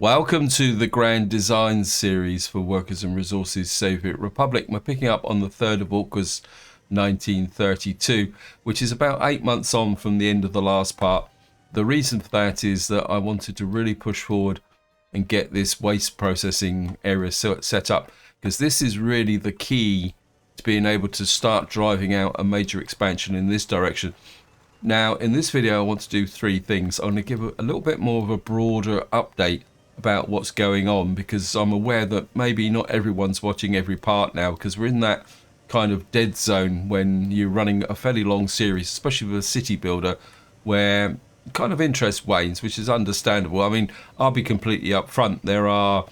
Welcome to the Grand Design series for Workers and Resources Soviet Republic. We're picking up on the 3rd of August 1932, which is about 8 months on from the end of the last part. The reason for that is that I wanted to really push forward and get this waste processing area set up, because this is really the key to being able to start driving out a major expansion in this direction. Now, in this video, I want to do three things. I'm going to give a little bit more of a broader update about what's going on, because I'm aware that maybe not everyone's watching every part now, because we're in that kind of dead zone when you're running a fairly long series, especially with a city builder, where kind of interest wanes, which is understandable. I mean, I'll be completely upfront. There are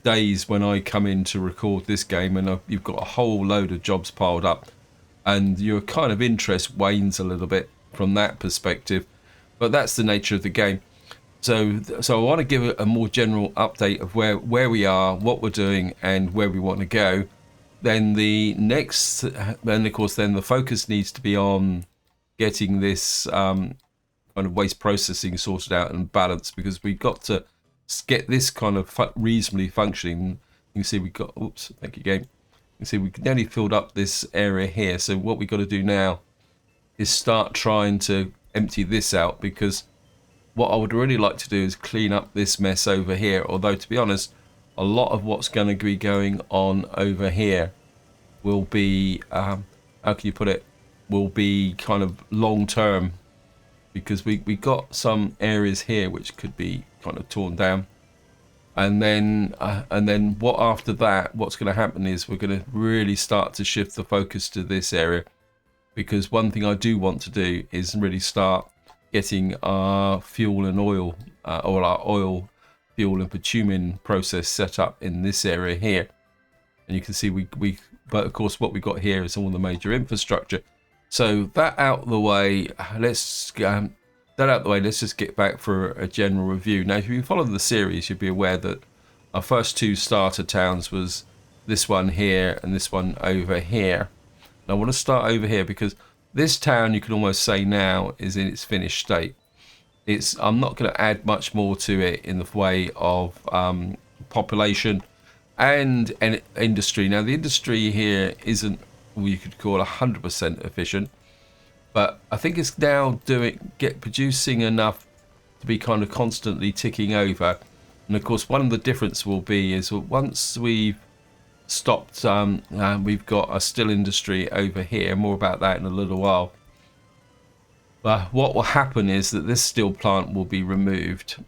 days when I come in to record this game and you've got a whole load of jobs piled up, and your kind of interest wanes a little bit from that perspective, but that's the nature of the game. So I want to give a more general update of where we are, what we're doing, and where we want to go. Then of course, the focus needs to be on getting this kind of waste processing sorted out and balanced, because we've got to get this kind of reasonably functioning. You can see we got, oops, thank you, game. You can see we nearly filled up this area here. So what we've got to do now is start trying to empty this out, because what I would really like to do is clean up this mess over here. Although, to be honest, a lot of what's going to be going on over here will be, how can you put it, will be kind of long term, because we got some areas here which could be kind of torn down. And then what after that, what's going to happen is we're going to really start to shift the focus to this area, because one thing I do want to do is really start getting our fuel and oil, or our oil, fuel and bitumen process set up in this area here. And you can see but of course what we've got here is all the major infrastructure. So that out of the way, let's just get back for a general review. Now, if you follow the series, you'll be aware that our first two starter towns was this one here and this one over here. And I want to start over here because this town, you can almost say now, is in its finished state. I'm not going to add much more to it in the way of population and industry. Now, the industry here isn't what you could call 100% efficient, but I think it's now producing enough to be kind of constantly ticking over. And of course, one of the difference will be is once we've stopped, we've got a still industry over here. More about that in a little while. But what will happen is that this steel plant will be removed,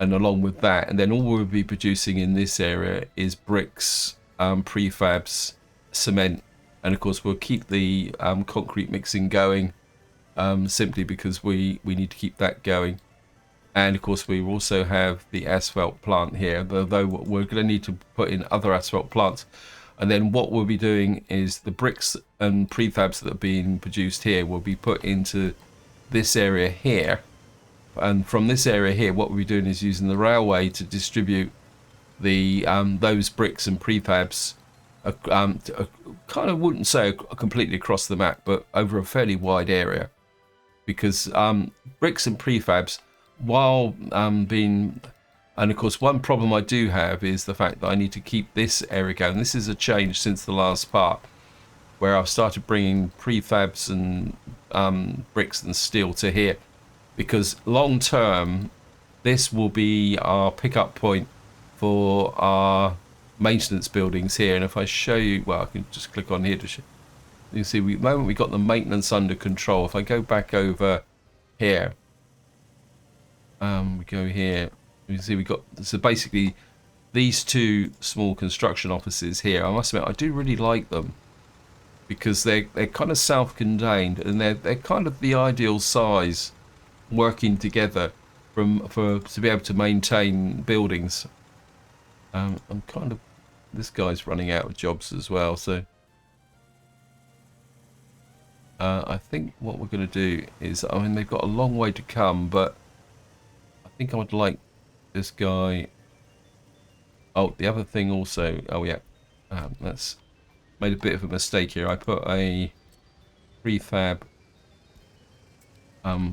and along with that, and then all we'll be producing in this area is bricks, prefabs, cement, and of course we'll keep the concrete mixing going, simply because we need to keep that going. And of course we also have the asphalt plant here, though we're going to need to put in other asphalt plants. And then what we'll be doing is the bricks and prefabs that are being produced here will be put into this area here. And from this area here, what we'll be doing is using the railway to distribute the those bricks and prefabs, kind of wouldn't say completely across the map, but over a fairly wide area. Because bricks and prefabs, while being, and of course one problem I do have is the fact that I need to keep this area going. This is a change since the last part, where I've started bringing prefabs and bricks and steel to here, because long term this will be our pickup point for our maintenance buildings here. And if I show you, well, I can just click on here to show you. See, the moment we got the maintenance under control, if I go back over here, we go here, you can see we got, so basically these two small construction offices here, I must admit I do really like them, because they're kind of self-contained, and they're kind of the ideal size, working together to be able to maintain buildings. I'm kind of, this guy's running out of jobs as well, so I think what we're going to do is, I mean, they've got a long way to come, but I think I would like this guy. Oh, the other thing also, oh yeah, that's made a bit of a mistake here. I put a prefab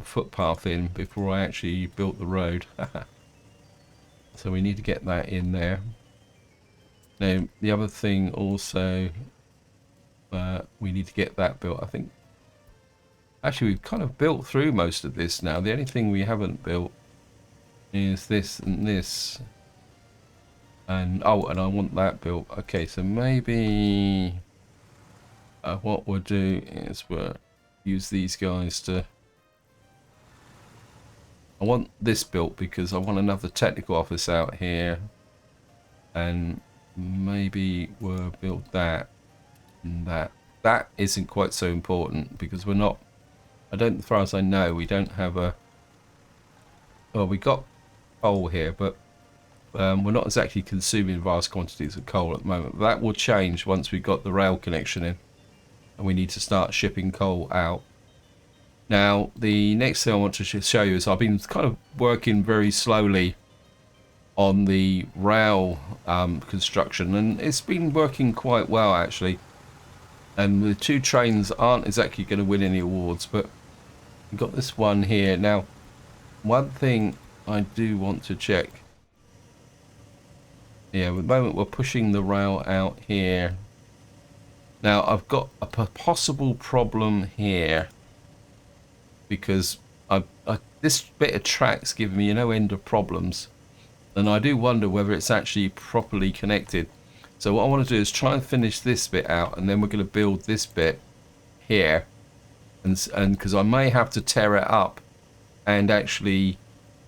footpath in before I actually built the road. So we need to get that in there. Now, the other thing also, we need to get that built. I think, actually, we've kind of built through most of this now. The only thing we haven't built is this and this. And, oh, and I want that built. Okay, so maybe what we'll do is we'll use these guys to... I want this built because I want another technical office out here. And maybe we'll build that and that. That isn't quite so important because we're not... I don't, as far as I know, we don't have a... Well, we got coal here, but we're not exactly consuming vast quantities of coal at the moment. That will change once we've got the rail connection in. And we need to start shipping coal out. Now, the next thing I want to show you is I've been kind of working very slowly on the rail construction, and it's been working quite well actually. And the two trains aren't exactly going to win any awards, but we've got this one here. Now, one thing I do want to check. Yeah, at the moment we're pushing the rail out here. Now, I've got a possible problem here because this bit of track's giving me no end of problems. And I do wonder whether it's actually properly connected. So what I want to do is try and finish this bit out, and then we're going to build this bit here. And because I may have to tear it up and actually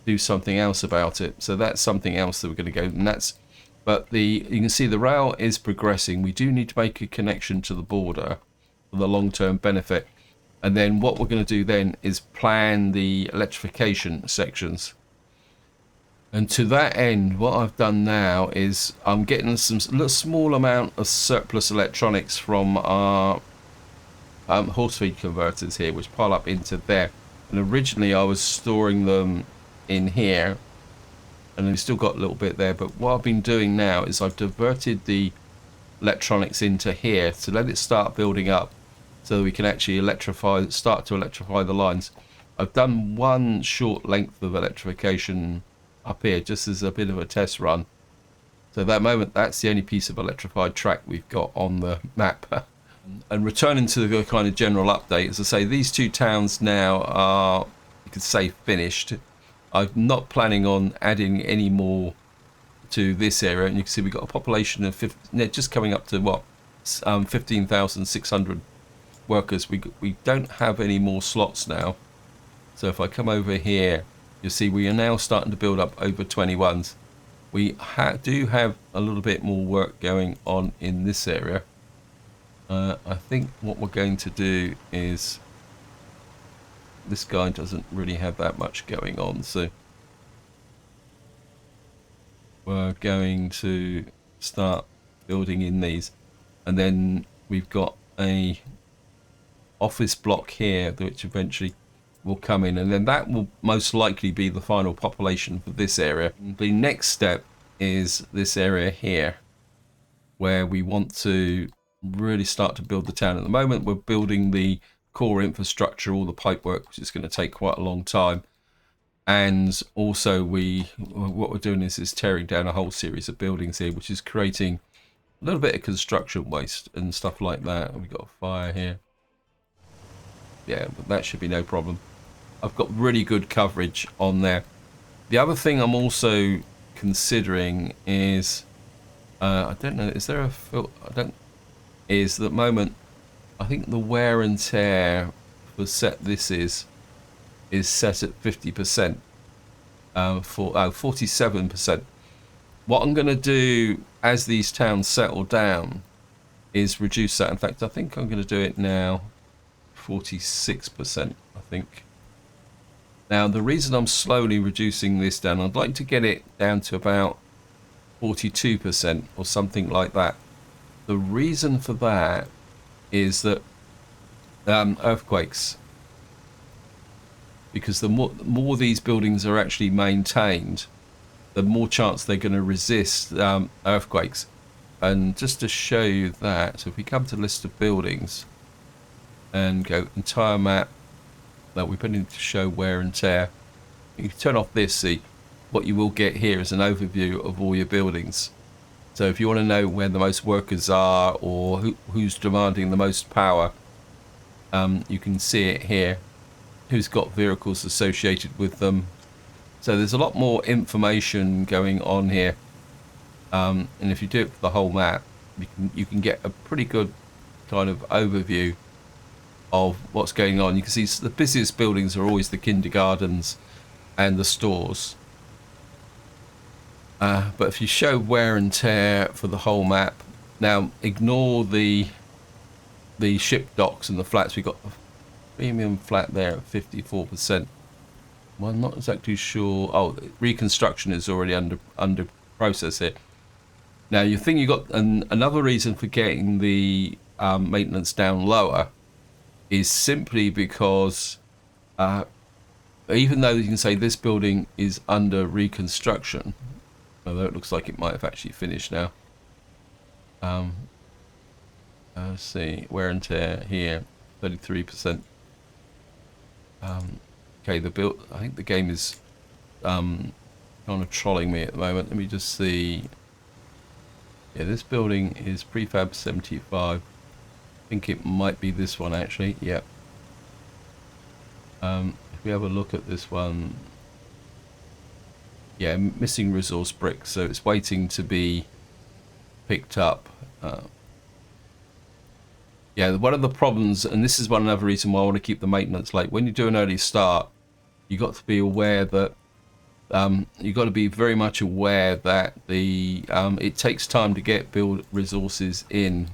do something else about it. So that's something else that we're going to go. And that's, but you can see the rail is progressing. We do need to make a connection to the border for the long-term benefit. And then what we're going to do then is plan the electrification sections. And to that end, what I've done now is I'm getting some small amount of surplus electronics from our horse feed converters here, which pile up into there. And originally I was storing them in here, and we've still got a little bit there. But what I've been doing now is I've diverted the electronics into here to let it start building up, so that we can actually start to electrify the lines. I've done one short length of electrification up here just as a bit of a test run. So at that moment, that's the only piece of electrified track we've got on the map. And returning to the kind of general update, as I say, these two towns now are, you could say, finished. I'm not planning on adding any more to this area, and you can see we've got a population of just coming up to what, 15,600 workers. We don't have any more slots now. So if I come over here, you'll see we are now starting to build up over 21s. We do have a little bit more work going on in this area. I think what we're going to do is, this guy doesn't really have that much going on, so we're going to start building in these. And then we've got a office block here which eventually will come in, and then that will most likely be the final population for this area. The next step is this area here, where we want to really start to build the town. At the moment we're building the core infrastructure, all the pipe work, which is going to take quite a long time. And also what we're doing is tearing down a whole series of buildings here, which is creating a little bit of construction waste and stuff like that. We've got a fire here. Yeah, but that should be no problem. I've got really good coverage on there. The other thing I'm also considering is, I don't know, is there a is at the moment, I think the wear and tear for this is set at 50%, 47%. What I'm going to do as these towns settle down is reduce that. In fact, I think I'm going to do it now 46%, I think. Now, the reason I'm slowly reducing this down, I'd like to get it down to about 42% or something like that. The reason for that is that earthquakes, because the more these buildings are actually maintained, the more chance they're going to resist earthquakes. And just to show you that, so if we come to list of buildings and go entire map, that we put in to show wear and tear, you can turn off this, see, what you will get here is an overview of all your buildings. So if you want to know where the most workers are, or who's demanding the most power, you can see it here. Who's got vehicles associated with them. So there's a lot more information going on here. And if you do it for the whole map, you can get a pretty good kind of overview of what's going on. You can see the busiest buildings are always the kindergartens and the stores. But if you show wear and tear for the whole map, now ignore the ship docks and the flats. We've got a premium flat there at 54%. Well, I'm not exactly sure. Oh, reconstruction is already under process here. Now, you think you got another reason for getting the maintenance down lower is simply because even though you can say this building is under reconstruction, although it looks like it might have actually finished now. Let's see, wear and tear here, 33%. Okay, I think the game is kind of trolling me at the moment. Let me just see. Yeah, this building is prefab 75. I think it might be this one actually. Yep. If we have a look at this one, yeah, missing resource bricks, so it's waiting to be picked up. Yeah, one of the problems, and this is another reason why I want to keep the maintenance late. When you do an early start, you got to be aware that you got to be very much aware that it takes time to get build resources in.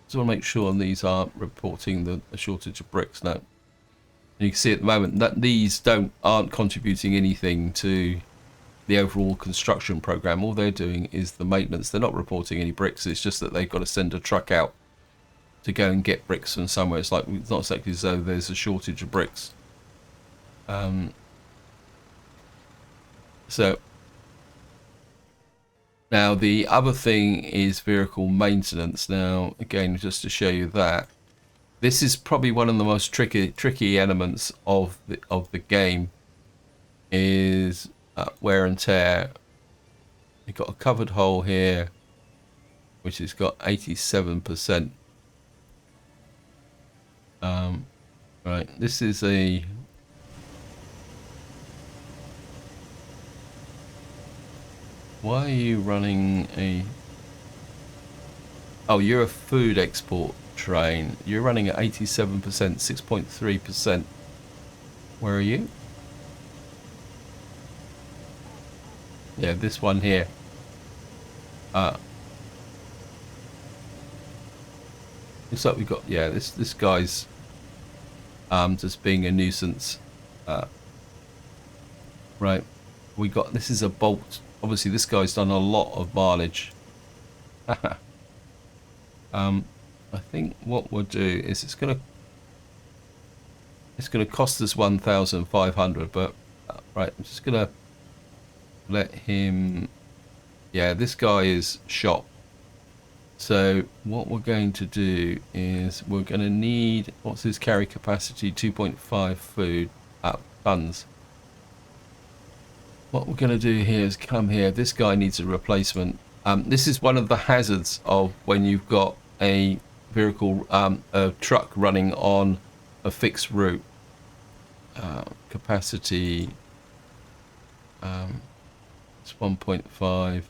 Just want to make sure these aren't reporting the shortage of bricks. No, and you can see at the moment that these aren't contributing anything to the overall construction program. All they're doing is the maintenance. They're not reporting any bricks. It's just that they've got to send a truck out to go and get bricks from somewhere. It's like, it's not exactly as though there's a shortage of bricks. So now the other thing is vehicle maintenance. Now again, just to show you that this is probably one of the most tricky elements of the game is wear and tear. You've got a covered hole here, which has got 87%. Right, this is a why are you running a oh, you're a food export train. You're running at 87%, 6.3%. Where are you? Yeah, this one here. Looks like we've got, yeah, this guy's just being a nuisance. Right, we got, this is a bolt. Obviously this guy's done a lot of mileage. I think what we'll do is it's gonna cost us 1,500, but right, I'm just gonna let him, yeah, this guy is shot. So what we're going to do is we're going to need, what's his carry capacity? 2.5 food tons. What we're going to do here is come here. This guy needs a replacement. This is one of the hazards of when you've got a vehicle, a truck running on a fixed route. Capacity, it's 1.5.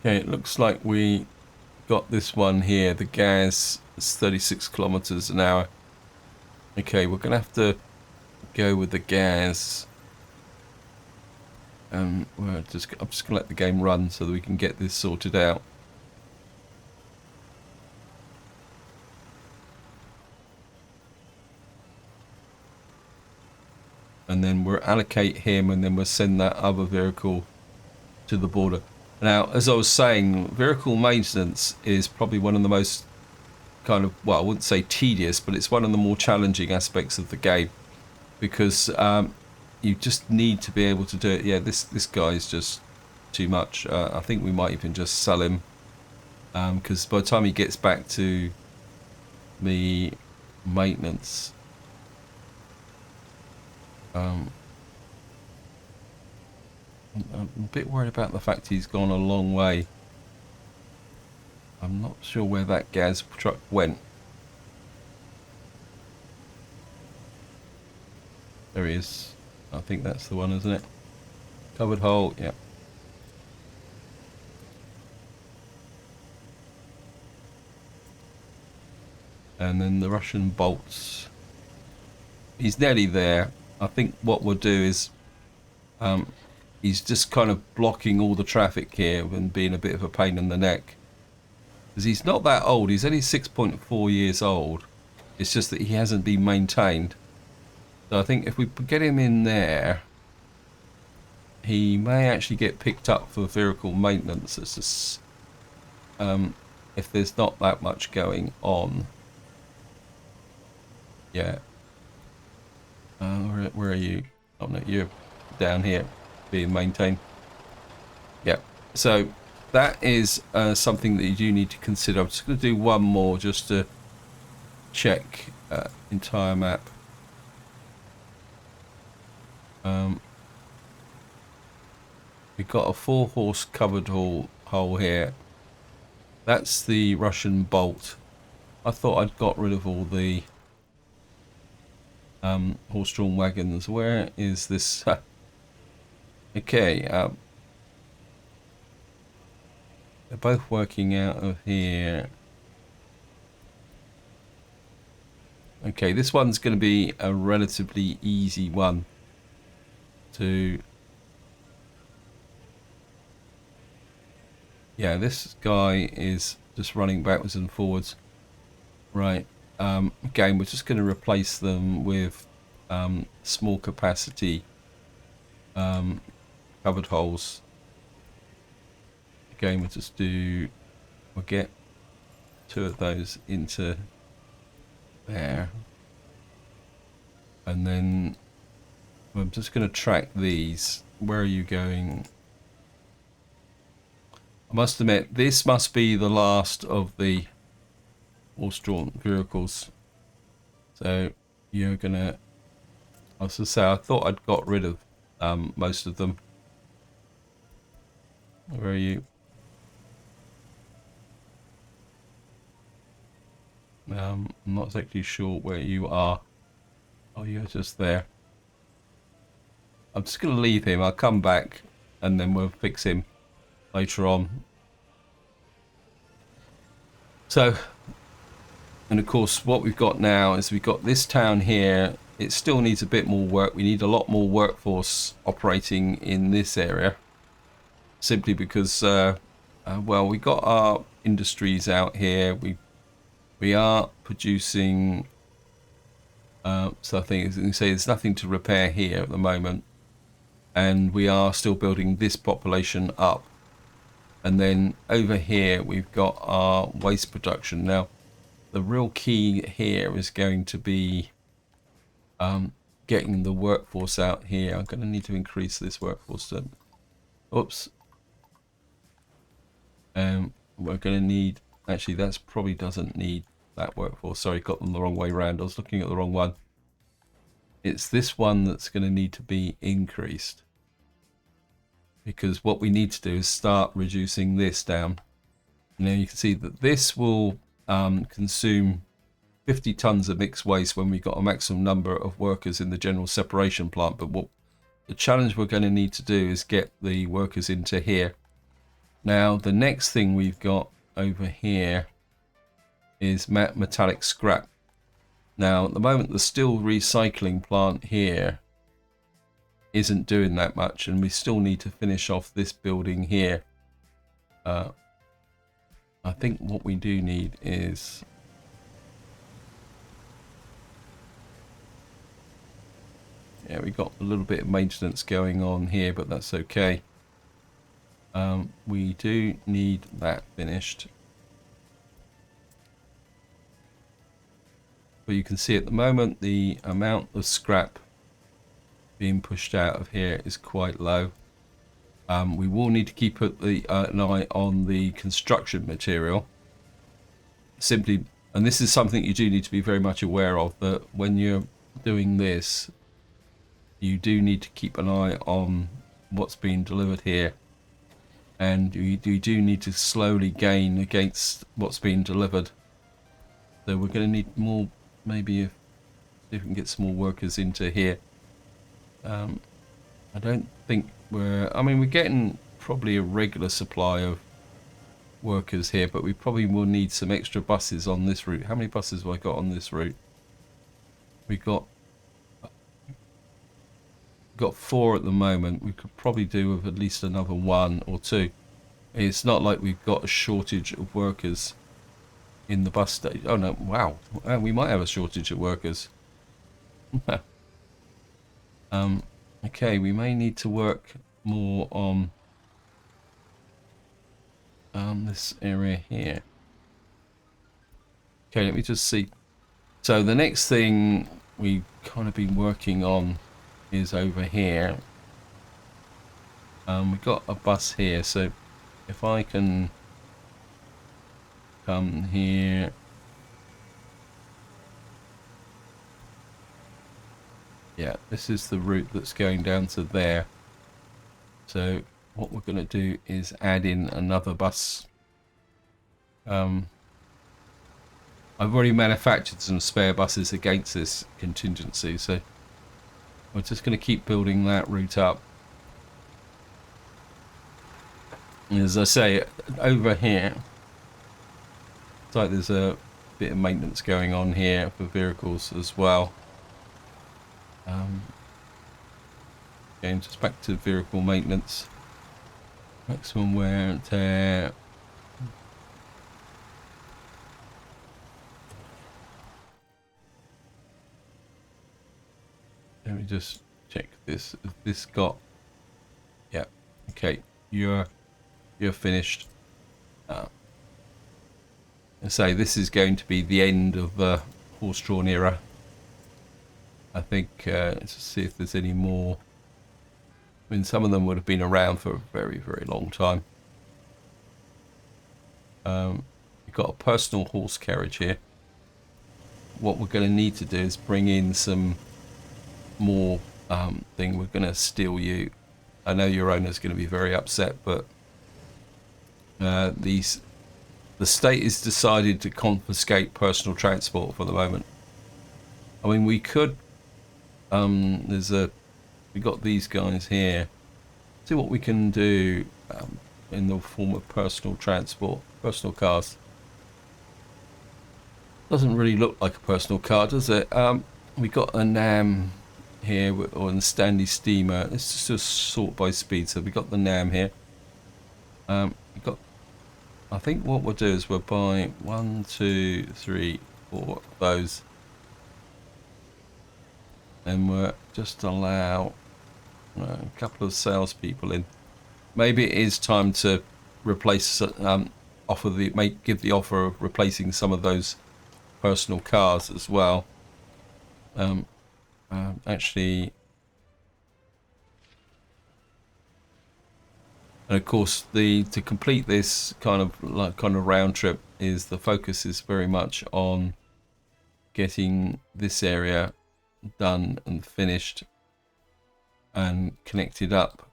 Okay, it looks like we got this one here. The gas is 36 kilometers an hour. Okay, we're gonna have to go with the gas. I'm just gonna let the game run so that we can get this sorted out. And then we'll allocate him, and then we'll send that other vehicle to the border. Now, as I was saying, vehicle maintenance is probably one of the most kind of, well, I wouldn't say tedious, but it's one of the more challenging aspects of the game, because you just need to be able to do it. Yeah, this guy is just too much. I think we might even just sell him, because by the time he gets back to the maintenance, I'm a bit worried about the fact he's gone a long way. I'm not sure where that gas truck went. There he is. I think that's the one, isn't it? Covered hole, yeah. And then the Russian bolts. He's nearly there. I think what we'll do is he's just kind of blocking all the traffic here and being a bit of a pain in the neck. Because he's not that old. He's only 6.4 years old. It's just that he hasn't been maintained. So I think if we get him in there, he may actually get picked up for vehicle maintenance. It's just, if there's not that much going on. Yeah. Where are you? Oh no, you're down here being maintained. Yeah. So that is something that you do need to consider. I'm just going to do one more just to check entire map. We've got a 4-horse covered hole here. That's the Russian bolt. I thought I'd got rid of all the horse-drawn wagons. Where is this? Okay, they're both working out of here. Okay, this one's going to be a relatively easy one to... Yeah, this guy is just running backwards and forwards. Right. Again, we're just going to replace them with small capacity covered holes. Again, we'll get 2 of those into there. And then I'm just going to track these. Where are you going? I must admit, this must be the last of the horse-drawn vehicles. So you're gonna... I was to say, I thought I'd got rid of most of them. Where are you? I'm not exactly sure where you are. Oh, you're just there. I'm just going to leave him. I'll come back and then we'll fix him later on. So, and of course what we've got now is we've got this town here. It still needs a bit more work. We need a lot more workforce operating in this area, simply because well, we got our industries out here. We are producing so I think, as you can say, there's nothing to repair here at the moment, and we are still building this population up. And then over here we've got our waste production. Now the real key here is going to be getting the workforce out here. I'm going to need to increase this workforce to, oops, we're going to need, actually that's probably doesn't need that workforce. Sorry, got them the wrong way around. I was looking at the wrong one. It's this one that's going to need to be increased, because what we need to do is start reducing this down. Now you can see that this will consume 50 tons of mixed waste when we've got a maximum number of workers in the general separation plant. But what the challenge we're going to need to do is get the workers into here. Now the next thing we've got over here is metallic scrap. Now at the moment the steel recycling plant here isn't doing that much, and we still need to finish off this building here. I think what we do need is we got a little bit of maintenance going on here, but that's okay. We do need that finished. But you can see at the moment the amount of scrap being pushed out of here is quite low. We will need to keep an eye on the construction material. Simply, and this is something you do need to be very much aware of, that when you're doing this, you do need to keep an eye on what's being delivered here, and you do need to slowly gain against what's being delivered. So we're going to need more, maybe if we can get some more workers into here. I don't think we're getting probably a regular supply of workers here, but we probably will need some extra buses on this route. How many buses have I got on this route? We got 4 at the moment. We could probably do with at least another 1 or 2. It's not like we've got a shortage of workers in the bus station. Oh no, wow. We might have a shortage of workers. Okay, we may need to work more on this area here. Okay, let me just see. So the next thing we've kind of been working on is over here. We've got a bus here, so if I can come here. Yeah, this is the route that's going down to there. So what we're going to do is add in another bus. I've already manufactured some spare buses against this contingency, so we're just going to keep building that route up. As I say, over here, it's like there's a bit of maintenance going on here for vehicles as well. Again, just back to vehicle maintenance. Maximum wear and tear. Let me just check this. Has this got? Yeah. Okay. You're finished. I say this is going to be the end of the horse-drawn era. I think, let's see if there's any more. I mean, some of them would have been around for a very, very long time. We've got a personal horse carriage here. What we're going to need to do is bring in some more thing. We're going to steal you. I know your owner's going to be very upset, but the state has decided to confiscate personal transport for the moment. I mean, we could. We got these guys here. See what we can do in the form of personal transport, personal cars. Doesn't really look like a personal car, does it? We got a NAM here, or a Standy steamer. Let's just sort by speed. So we got the NAM here. We got. I think what we'll do is we'll buy 1, 2, 3, 4 of those. And we'll just allow a couple of salespeople in. Maybe it is time to replace, give the offer of replacing some of those personal cars as well. Actually, and of course, to complete this kind of round trip is the focus is very much on getting this area done and finished and connected up.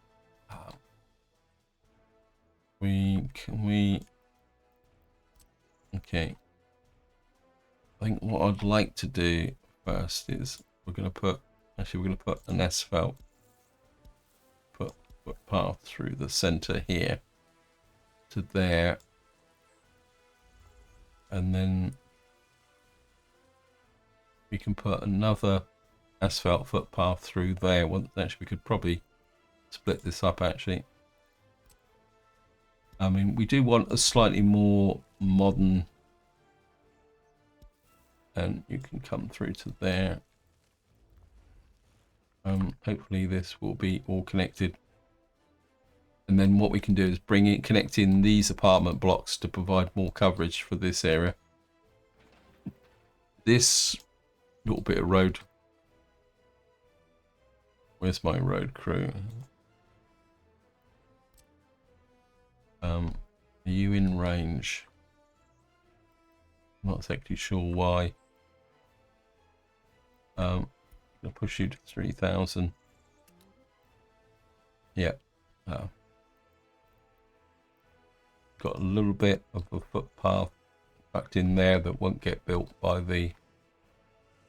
Okay, I think what I'd like to do first is we're going to put an asphalt path through the center here to there, and then we can put another asphalt footpath through there. Well, actually, we could probably split this up, actually. I mean, we do want a slightly more modern, and you can come through to there. Hopefully this will be all connected. And then what we can do is connect in these apartment blocks to provide more coverage for this area. This little bit of road. Where's my road crew? Are you in range? I'm not exactly sure why. I'm gonna push you to 3,000. Yeah. Got a little bit of a footpath tucked in there that won't get built by the...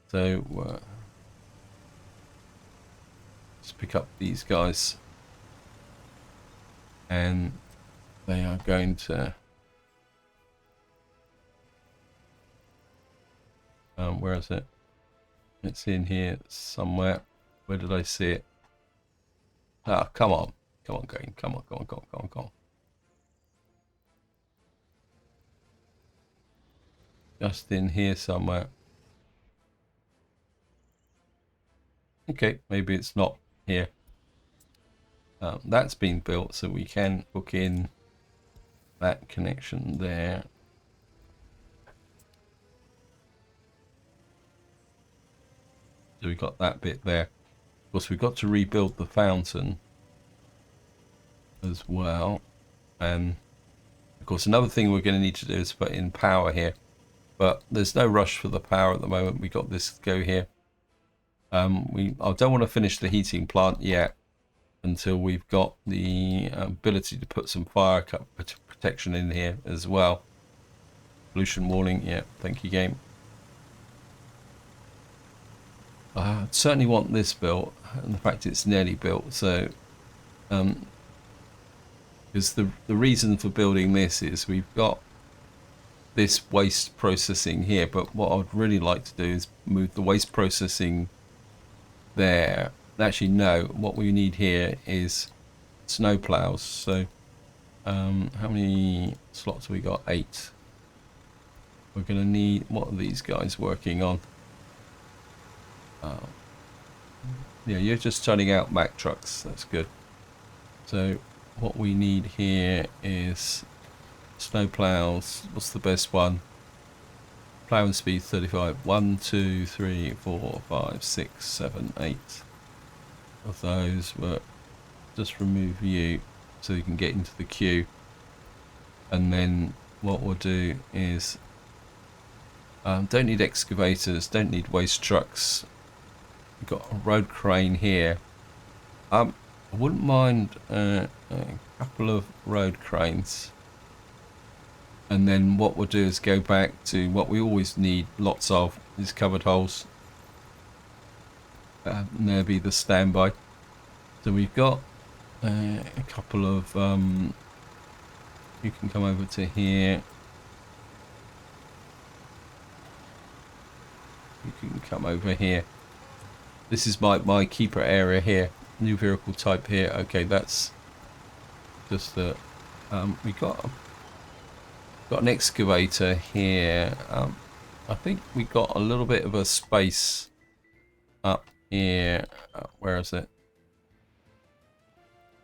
So let's pick up these guys. And they are going to... where is it? It's in here somewhere. Where did I see it? Ah, come on. Come on, game. Come on, come on, come on, come on, come on. Just in here somewhere. Okay, maybe it's not here. That's been built, so we can hook in that connection there. So we got that bit there. Of course, we've got to rebuild the fountain as well. And of course, another thing we're going to need to do is put in power here. But there's no rush for the power at the moment. We got this go here. I don't want to finish the heating plant yet until we've got the ability to put some fire protection in here as well. Pollution warning, yeah, thank you, game. I certainly want this built, and the fact it's nearly built. So, because the reason for building this is we've got this waste processing here, but what I'd really like to do is move the waste processing there. Actually, no, what we need here is snow plows. So how many slots have we got? 8. We're going to need... What are these guys working on? Yeah, you're just turning out Mack trucks. That's good. So what we need here is snow plows. What's the best one? Plowing speed 35. 1, 2, 3, 4, 5, 6, 7, 8 of those. But just remove you so you can get into the queue. And then what we'll do is don't need excavators, don't need waste trucks. We've got a road crane here. I wouldn't mind a couple of road cranes. And then what we'll do is go back to what we always need lots of, is covered holes. And there'll be the standby. So we've got a couple of... you can come over to here. You can come over here. This is my keeper area here. New vehicle type here. Okay, that's just the... we got an excavator here. I think we got a little bit of a space up here. Where is it?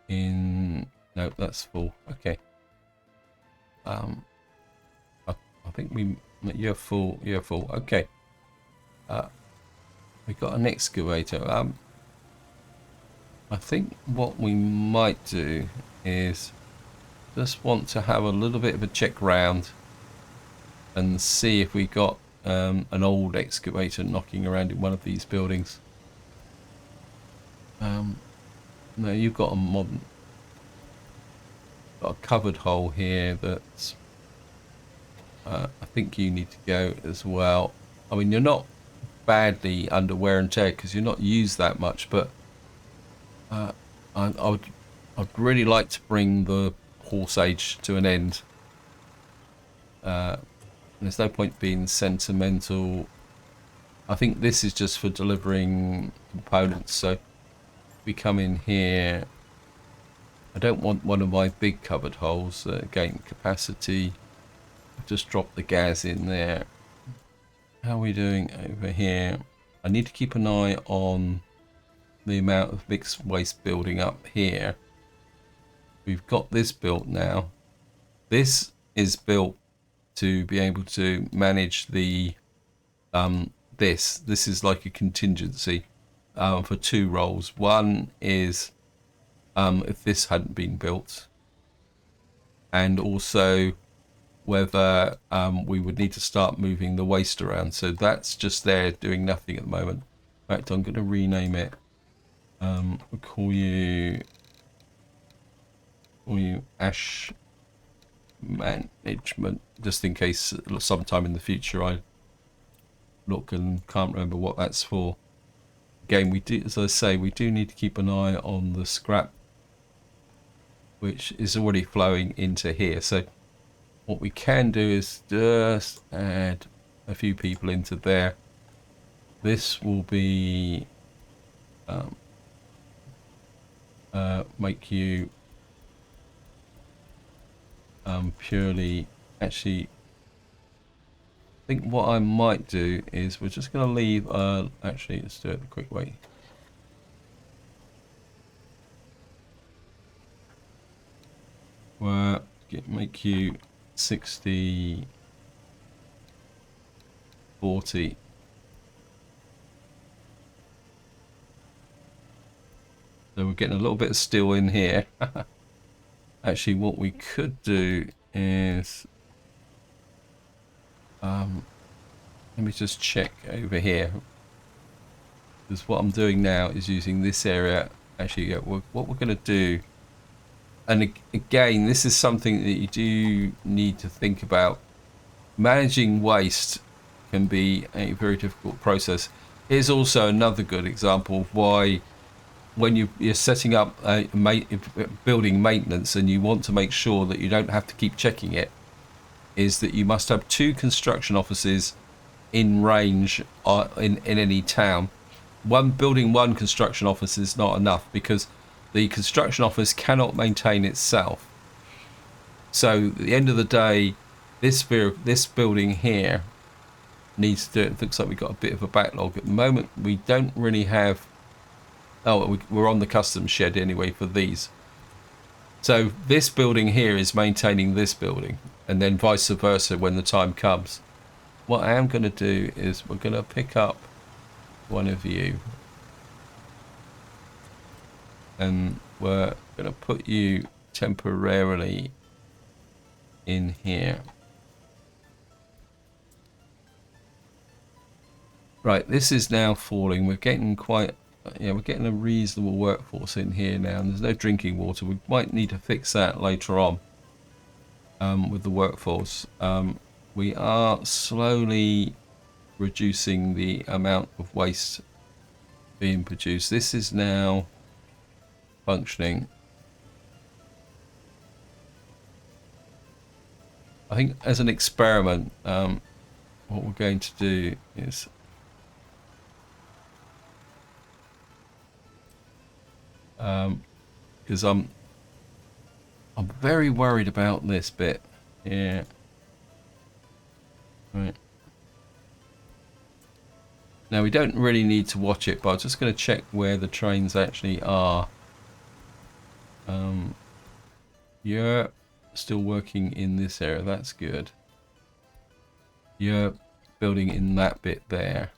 No, that's full. Okay. I think you're full. You're full. Okay. We got an excavator. I think what we might do is just want to have a little bit of a check round and see if we got an old excavator knocking around in one of these buildings. No, you've got a modern, got a covered hole here that's I think you need to go as well. I mean, you're not badly under wear and tear because you're not used that much, but I'd really like to bring the horse age to an end. There's no point being sentimental. I think this is just for delivering components. So we come in here. I don't want one of my big covered holes. Gain capacity. Just drop the gas in there. How are we doing over here? I need to keep an eye on the amount of mixed waste building up here. We've got this built now. This is built to be able to manage the this is like a contingency for 2 roles. One is if this hadn't been built, and also whether we would need to start moving the waste around. So that's just there doing nothing at the moment. In fact, I'm going to rename it. We'll call you for you ash management, just in case sometime in the future I look and can't remember what that's for. Again, we do, as I say, we do need to keep an eye on the scrap, which is already flowing into here. So what we can do is just add a few people into there. This will be make you purely, actually, I think what I might do is we're just going to leave, actually, let's do it the quick way. Well, make you 60, 40. So we're getting a little bit of steel in here. Actually, what we could do is, let me just check over here, because what I'm doing now is using this area. Actually, yeah, what we're going to do, and again, this is something that you do need to think about. Managing waste can be a very difficult process. Here's also another good example of why, when you're setting up a building maintenance and you want to make sure that you don't have to keep checking it, is that you must have 2 construction offices in range in any town. Building one construction office is not enough, because the construction office cannot maintain itself. So at the end of the day, this building here needs to do it. It looks like we've got a bit of a backlog at the moment. We don't really have, we're on the customs shed anyway for these. So this building here is maintaining this building, and then vice versa when the time comes. What I am going to do is we're going to pick up one of you, and we're going to put you temporarily in here. Right, this is now falling. We're getting quite, we're getting a reasonable workforce in here now, and there's no drinking water. We might need to fix that later on with the workforce. We are slowly reducing the amount of waste being produced. This is now functioning. I think as an experiment, what we're going to do is because I'm very worried about this bit. Yeah. Right. Now we don't really need to watch it, but I'm just going to check where the trains actually are. You're still working in this area. That's good. You're building in that bit there.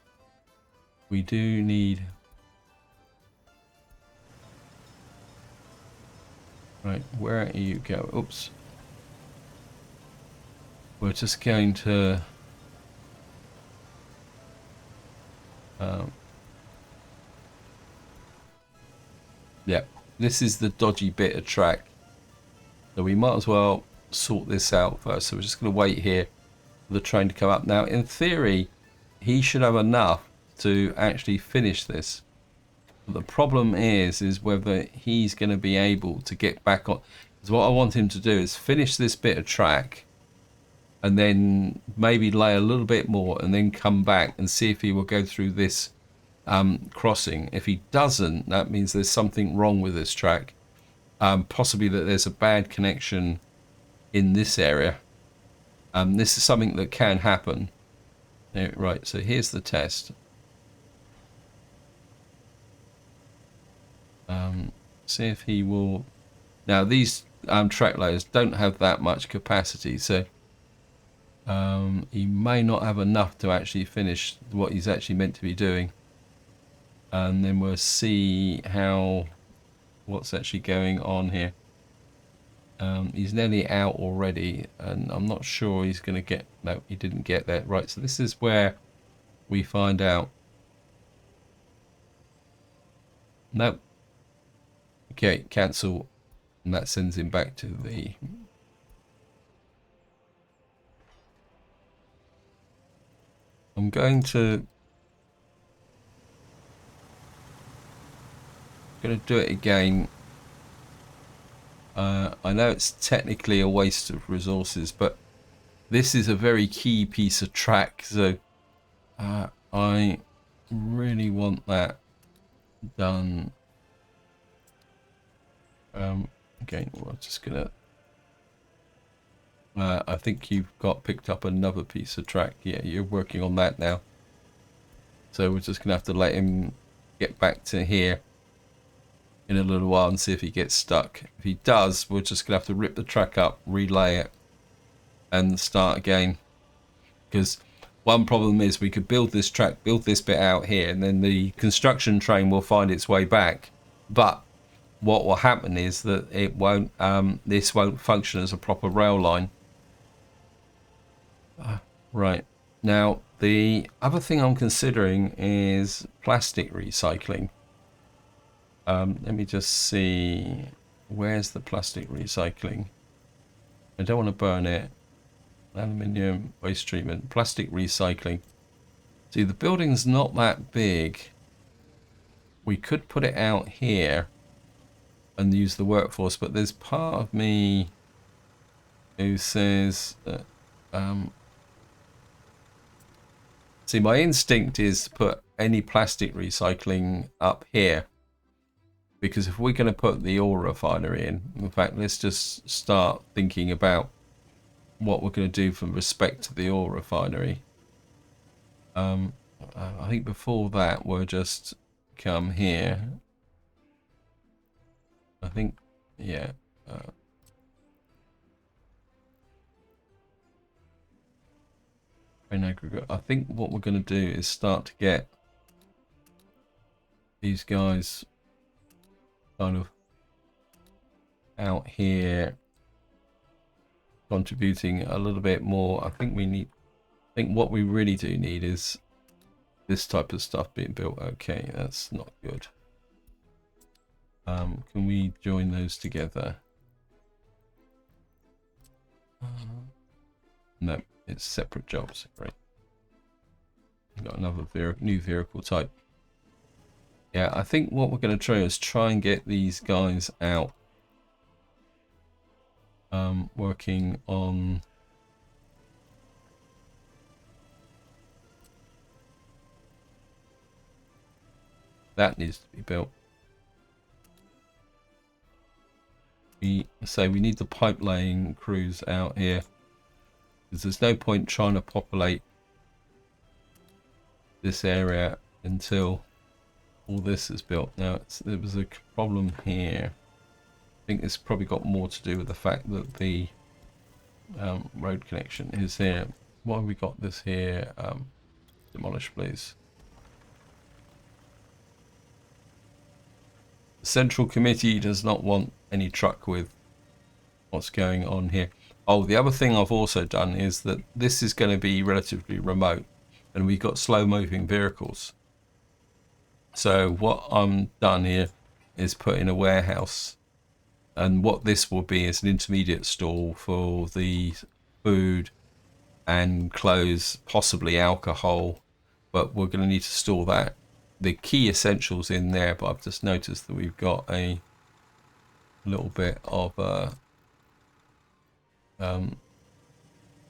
We do need. Right, where you go? Oops. We're just going to yeah, this is the dodgy bit of track, so we might as well sort this out first. So we're just going to wait here for the train to come up. Now in theory he should have enough to actually finish this. The problem is whether he's going to be able to get back on. Because what I want him to do is finish this bit of track, and then maybe lay a little bit more, and then come back and see if he will go through this crossing. If he doesn't, that means there's something wrong with this track. Possibly that there's a bad connection in this area. This is something that can happen. Right, so here's the test. See if he will. Now these track layers don't have that much capacity, so he may not have enough to actually finish what he's actually meant to be doing. And then we'll see what's actually going on here. He's nearly out already, and I'm not sure he's going to get. No, he didn't get there. Right, so this is where we find out. Nope. Okay, cancel. and that sends him back to the... I'm going to do it again. I know it's technically a waste of resources, but this is a very key piece of track, so I really want that done. Again, we're just gonna... I think you've picked up another piece of track. Yeah, you're working on that now. So we're just gonna have to let him get back to here in a little while and see if he gets stuck. If he does, we're just gonna have to rip the track up, relay it, and start again. Because one problem is we could build this track, build this bit out here, and then the construction train will find its way back. But what will happen is that it won't. This won't function as a proper rail line. Right. Now, the other thing I'm considering is plastic recycling. Let me just see. Where's the plastic recycling? I don't want to burn it. Aluminium waste treatment, plastic recycling. See, the building's not that big. We could put it out here and use the workforce, but there's part of me who says that... see, my instinct is to put any plastic recycling up here, because if we're going to put the oil refinery in fact, let's just start thinking about what we're going to do from respect to the oil refinery. I think before that we'll just come here. I think, yeah. In aggregate, I think what we're going to do is start to get these guys kind of out here contributing a little bit more. I think what we really do need is this type of stuff being built. Okay, that's not good. Can we join those together? No, it's separate jobs. Right. Got another new vehicle type. Yeah, I think what we're going to try and get these guys out. Working on that needs to be built. We need the pipe laying crews out here, because there's no point trying to populate this area until all this is built. Now there was a problem here. I think it's probably got more to do with the fact that the road connection is there. Why have we got this here? Demolish, please. The Central Committee does not want any truck with what's going on here. Oh, the other thing I've also done is that this is going to be relatively remote, and we've got slow moving vehicles. So what I'm done here is put in a warehouse, and what this will be is an intermediate stall for the food and clothes, possibly alcohol, but we're going to need to store the key essentials in there. But I've just noticed that we've got a little bit of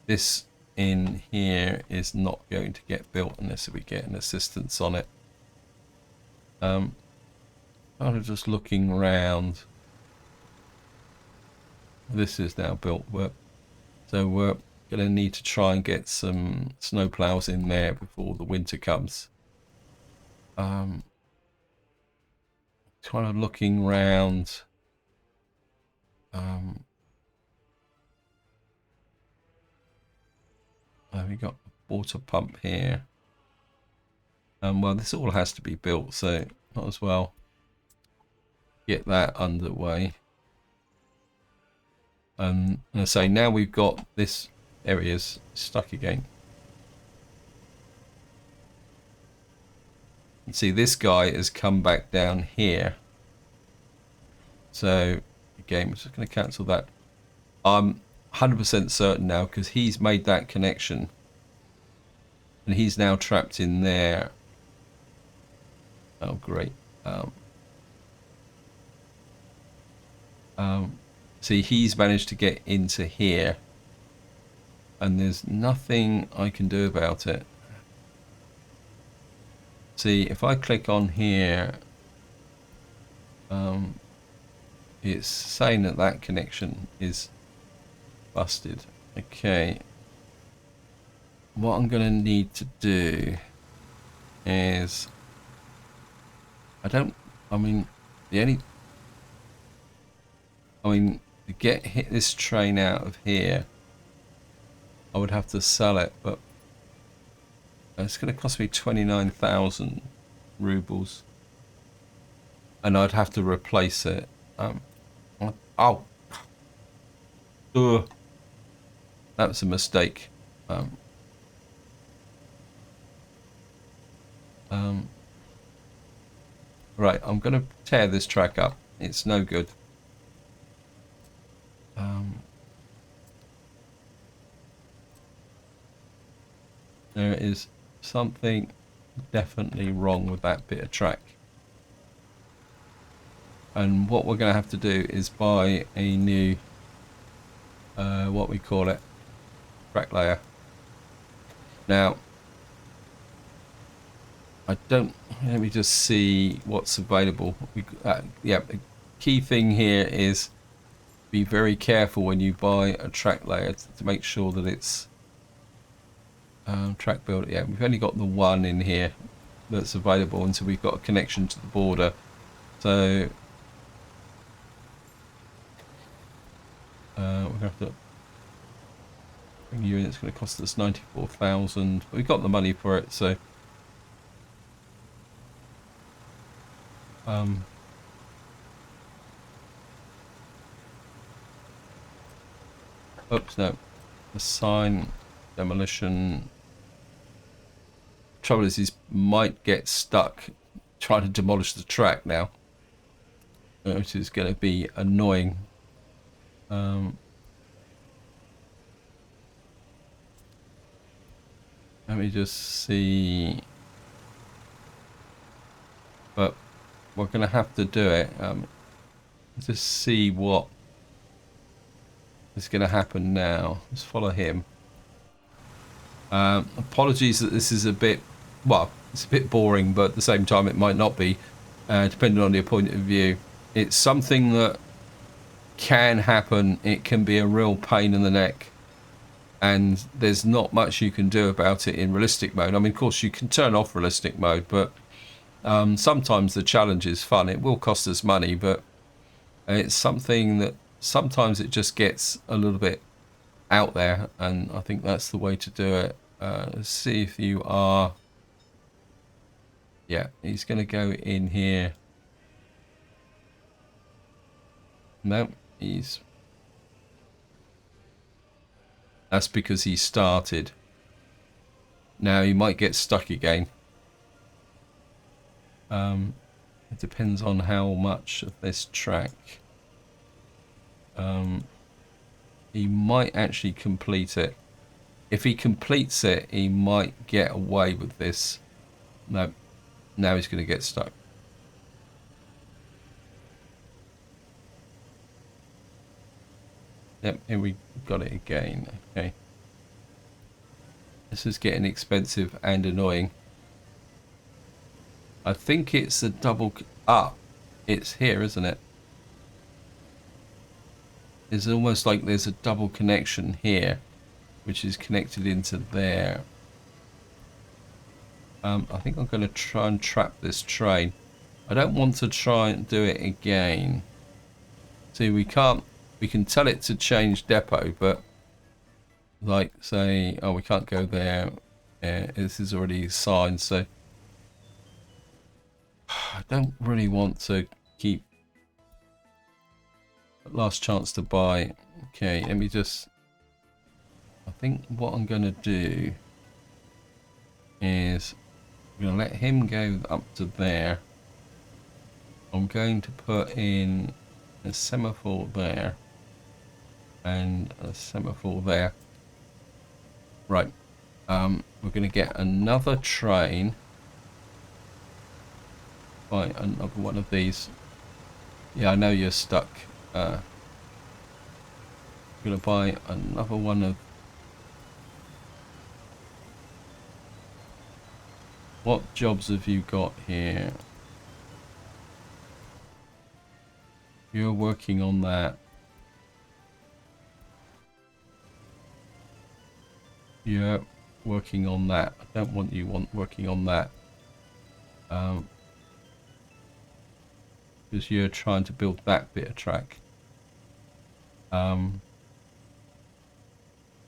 this in here is not going to get built unless we get an assistance on it. Kind of just looking around. This is now built, so we're going to need to try and get some snow plows in there before the winter comes. Kind of looking around. We got a water pump here. Well, this all has to be built, so might as well get that underway. And I say now we've got this area's stuck again. See, this guy has come back down here. So game. I'm just going to cancel that. I'm 100% certain now because he's made that connection. And he's now trapped in there. Oh, great. See, he's managed to get into here. And there's nothing I can do about it. See, if I click on here, it's saying that that connection is busted. Okay. What I'm going to need to do is, to get this train out of here, I would have to sell it, but it's going to cost me 29,000 rubles, and I'd have to replace it. That was a mistake. Right, I'm going to tear this track up. It's no good. There is something definitely wrong with that bit of track. And what we're going to have to do is buy a new, what we call it, track layer. Now, let me just see what's available. Yeah, the key thing here is be very careful when you buy a track layer to make sure that it's track builder. Yeah, we've only got the one in here that's available until we've got a connection to the border. So we're going to have to bring you in. It's going to cost us 94,000. We've got the money for it, so oops, no. Assign demolition. Trouble is, he might get stuck trying to demolish the track now, which is going to be annoying. Let me just see. But we're going to have to do it. Just see what is going to happen now. Let's follow him. Apologies that this is a bit, well, it's a bit boring, but at the same time it might not be, depending on your point of view. It's something that can happen. It can be a real pain in the neck, and there's not much you can do about it in realistic mode. I mean, of course you can turn off realistic mode, but sometimes the challenge is fun. It will cost us money, but it's something that sometimes it just gets a little bit out there, and I think that's the way to do it. Let's see if you are. Yeah, he's going to go in here. No, that's because he started. Now he might get stuck again. It depends on how much of this track. He might actually complete it. If he completes it, he might get away with this. No, now he's going to get stuck. Yep, here we got it again. Okay. This is getting expensive and annoying. I think it's a double... it's here, isn't it? It's almost like there's a double connection here, which is connected into there. I think I'm going to try and trap this train. I don't want to try and do it again. See, we can tell it to change depot, but like say, oh, we can't go there. This is already signed, so I don't really want to keep last chance to buy. Okay, let me just, I think what I'm going to do is I'm going to let him go up to there. I'm going to put in a semaphore there, and a semaphore there. Right. We're going to get another train. Buy another one of these. Yeah, I know you're stuck. I'm going to buy another one of... What jobs have you got here? You're working on that. You're working on that. I don't want you working on that. Because you're trying to build that bit of track.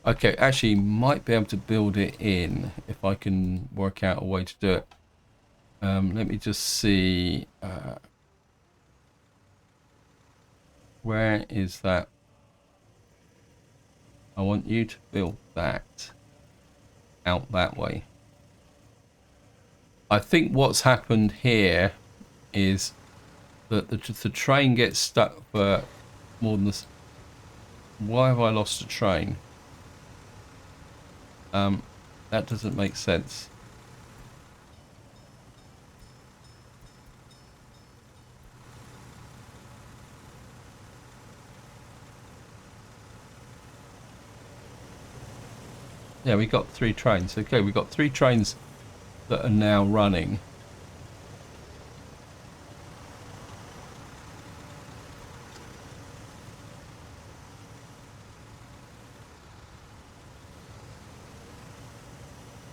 Okay, actually might be able to build it in if I can work out a way to do it. Let me just see. Where is that? I want you to build that out that way. I think what's happened here is that the train gets stuck for more than this. Why have I lost a train? That doesn't make sense. Yeah, we got 3 trains. Okay, we got 3 trains that are now running.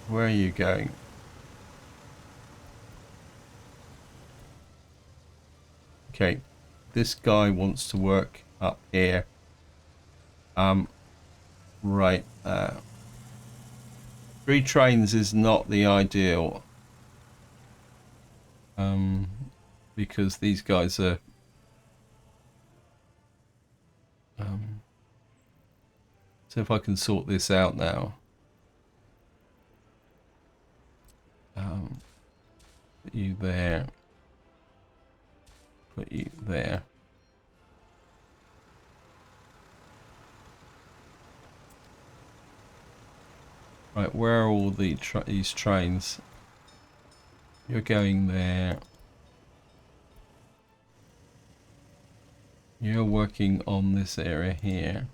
Where are you going? Okay, this guy wants to work up here. Right. 3 trains is not the ideal. Because these guys are... so if I can sort this out now. Put you there. Put you there. Right, where are all these trains? You're going there. You're working on this area here.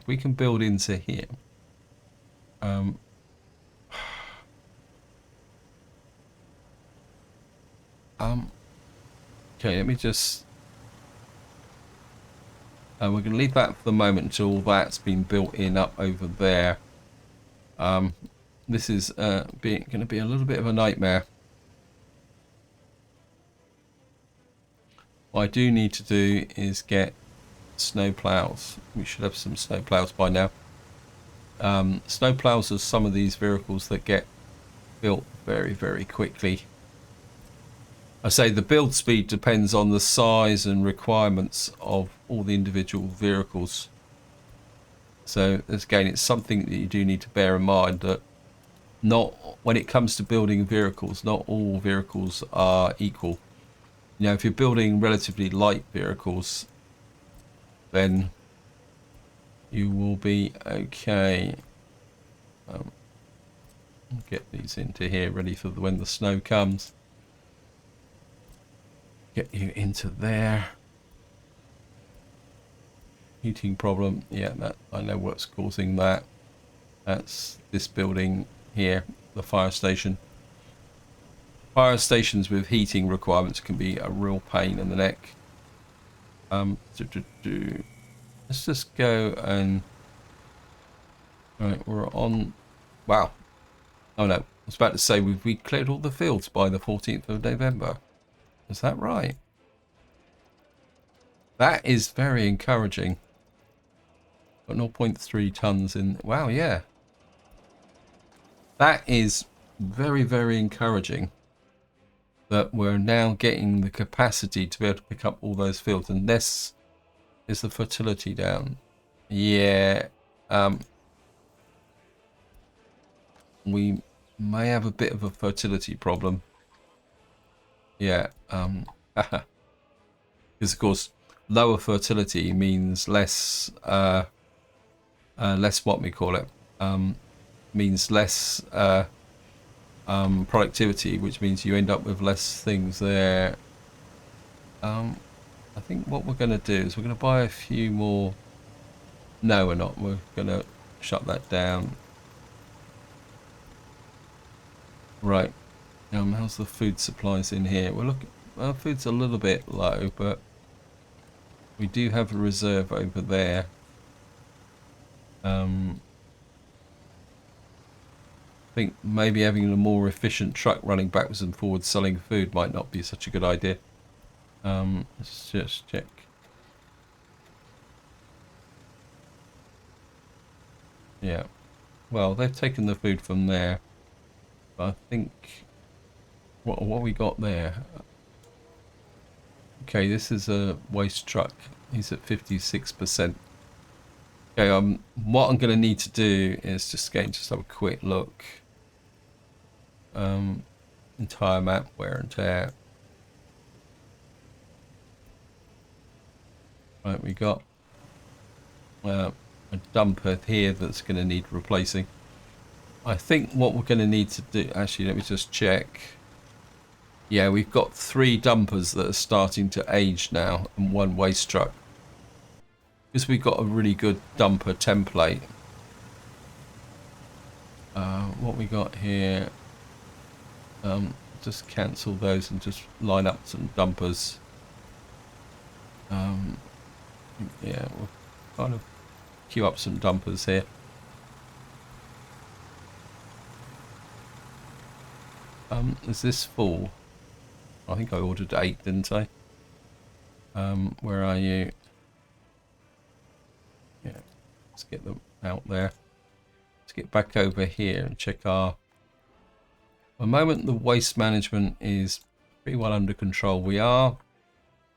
We can build into here. Okay, let me just... we're going to leave that for the moment until all that's been built in up over there. This is going to be a little bit of a nightmare. What I do need to do is get snow plows. We should have some snow plows by now. Snow plows are some of these vehicles that get built very, very quickly. I say the build speed depends on the size and requirements of all the individual vehicles. So again, it's something that you do need to bear in mind, that not when it comes to building vehicles, not all vehicles are equal. You know, if you're building relatively light vehicles, then you will be okay. Get these into here ready for when the snow comes. Get you into there. Heating problem. Yeah, that I know what's causing that. That's this building here, the fire station. Fire stations with heating requirements can be a real pain in the neck. Let's just go and... Right, we're on... Wow. Oh no, I was about to say we cleared all the fields by the 14th of November. Is that right? That is very encouraging. Got 0.3 tons in... Wow, yeah. That is very, very encouraging. That we're now getting the capacity to be able to pick up all those fields. And this is the fertility down. Yeah. We may have a bit of a fertility problem. Yeah. Because of course, lower fertility means less, less what we call it, means less productivity, which means you end up with less things there. I think what we're going to do is we're going to buy a few more. No, we're not. We're going to shut that down. Right. How's the food supplies in here? Well, look, our food's a little bit low, but we do have a reserve over there. I think maybe having a more efficient truck running backwards and forwards selling food might not be such a good idea. Let's just check. Yeah. Well, they've taken the food from there. But I think what we got there. Okay, this is a waste truck. He's at 56%. Okay, what I'm going to need to do is just have a quick look. Entire map, wear and tear. Right, we got a dumper here that's going to need replacing. I think what we're going to need to do, actually, let me just check. Yeah, we've got 3 dumpers that are starting to age now and 1 waste truck. Because we've got a really good dumper template. What we got here, just cancel those and just line up some dumpers. Yeah, we'll kind of queue up some dumpers here. Is this full? I think I ordered 8, didn't I? Where are you? Yeah, let's get them out there. Let's get back over here and check our... At the moment, the waste management is pretty well under control. We are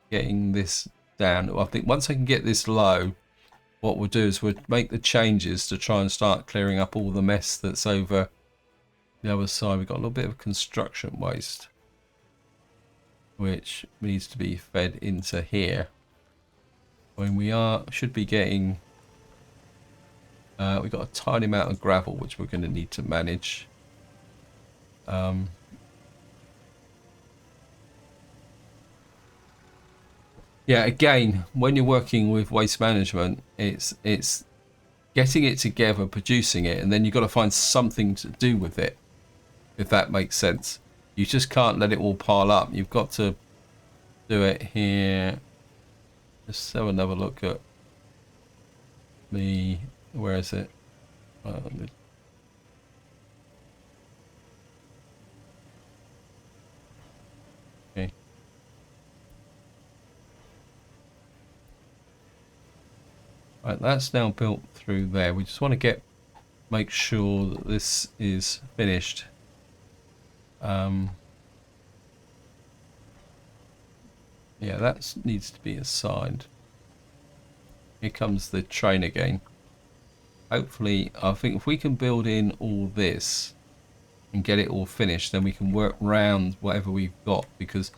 getting this down. I think once I can get this low, what we'll do is we'll make the changes to try and start clearing up all the mess that's over the other side. We've got a little bit of construction waste, which needs to be fed into here. When we should be getting, we've got a tiny amount of gravel which we're going to need to manage. Yeah, again, when you're working with waste management, it's getting it together, producing it, and then you've got to find something to do with it, if that makes sense. You just can't let it all pile up. You've got to do it here. Let's have another look at the... Where is it? Okay. Right, that's now built through there. We just want to make sure that this is finished. Yeah, that needs to be assigned. Here comes the train again. Hopefully, I think if we can build in all this and get it all finished, then we can work round whatever we've got, because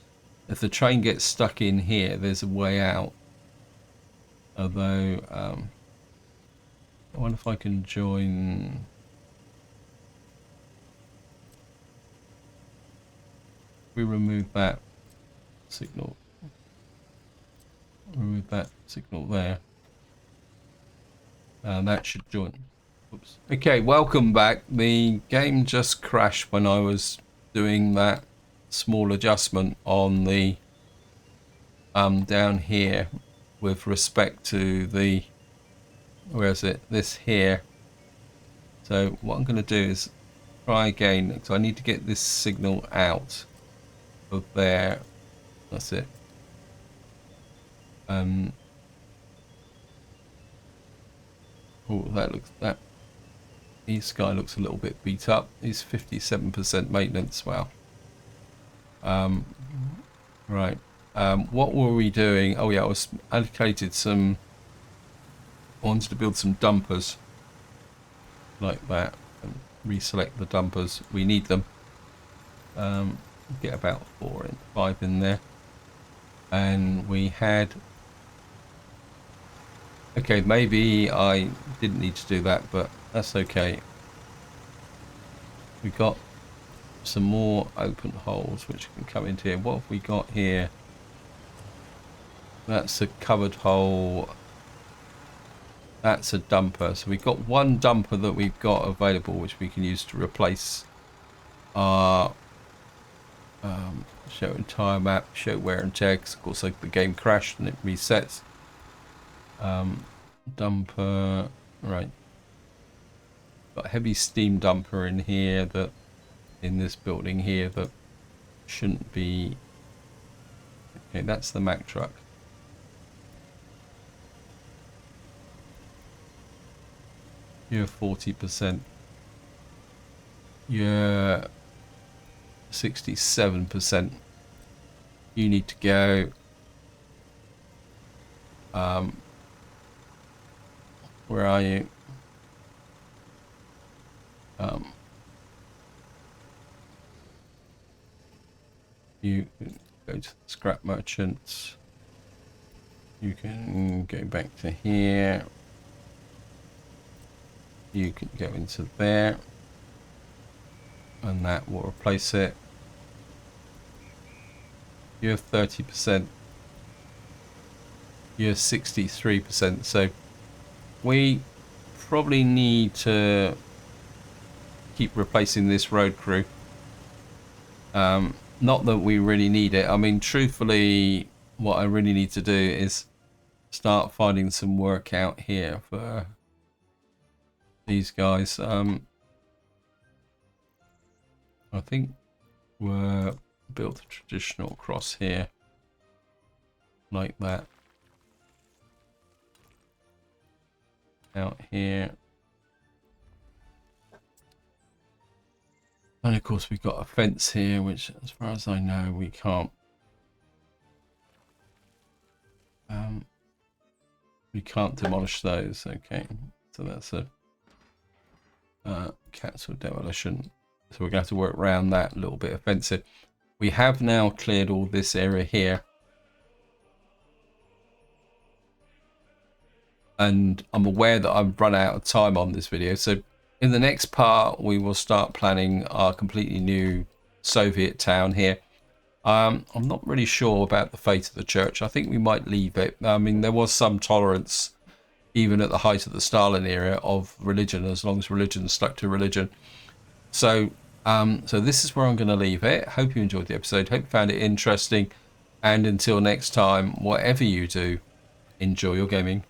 if the train gets stuck in here, there's a way out. Although, I wonder if I can join... We remove that signal. Remove that signal there. And that should join. Oops. Okay, welcome back. The game just crashed when I was doing that small adjustment on the down here with respect to the, where is it? This here. So what I'm going to do is try again, because I need to get this signal out of there. That's it. Oh, that this guy looks a little bit beat up. He's 57% maintenance. Wow. Right. What were we doing? Oh yeah, I was allocated some. I wanted to build some dumpers like that and reselect the dumpers. We need them. Get about 4 and 5 in there. And we had... Okay, maybe I didn't need to do that, but that's okay. We got some more open holes which can come into here. What have we got here? That's a covered hole. That's a dumper. So we've got one dumper that we've got available which we can use to replace our show entire map, show wear and tear, because of course like the game crashed and it resets. Dumper, right. Got a heavy steam dumper in here, that in this building here, that shouldn't be. Okay, that's the Mack truck. You're 40%. You're 67%. You need to go. Where are you? You can go to the scrap merchants. You can go back to here. You can go into there. And that will replace it. You're 30%. You're 63%. So we probably need to keep replacing this road crew. Not that we really need it. I mean, truthfully, what I really need to do is start finding some work out here for these guys. I think we're built a traditional cross here, like that. Out here. And of course we've got a fence here, which as far as I know we can't demolish those. Okay, so that's a cancel demolition. So we're going to have to work around that little bit of fencing. We have now cleared all this area here. And I'm aware that I've run out of time on this video. So in the next part, we will start planning our completely new Soviet town here. I'm not really sure about the fate of the church. I think we might leave it. I mean, there was some tolerance, even at the height of the Stalin era, of religion, as long as religion stuck to religion. So, so this is where I'm going to leave it. Hope you enjoyed the episode. Hope you found it interesting. And until next time, whatever you do, enjoy your gaming.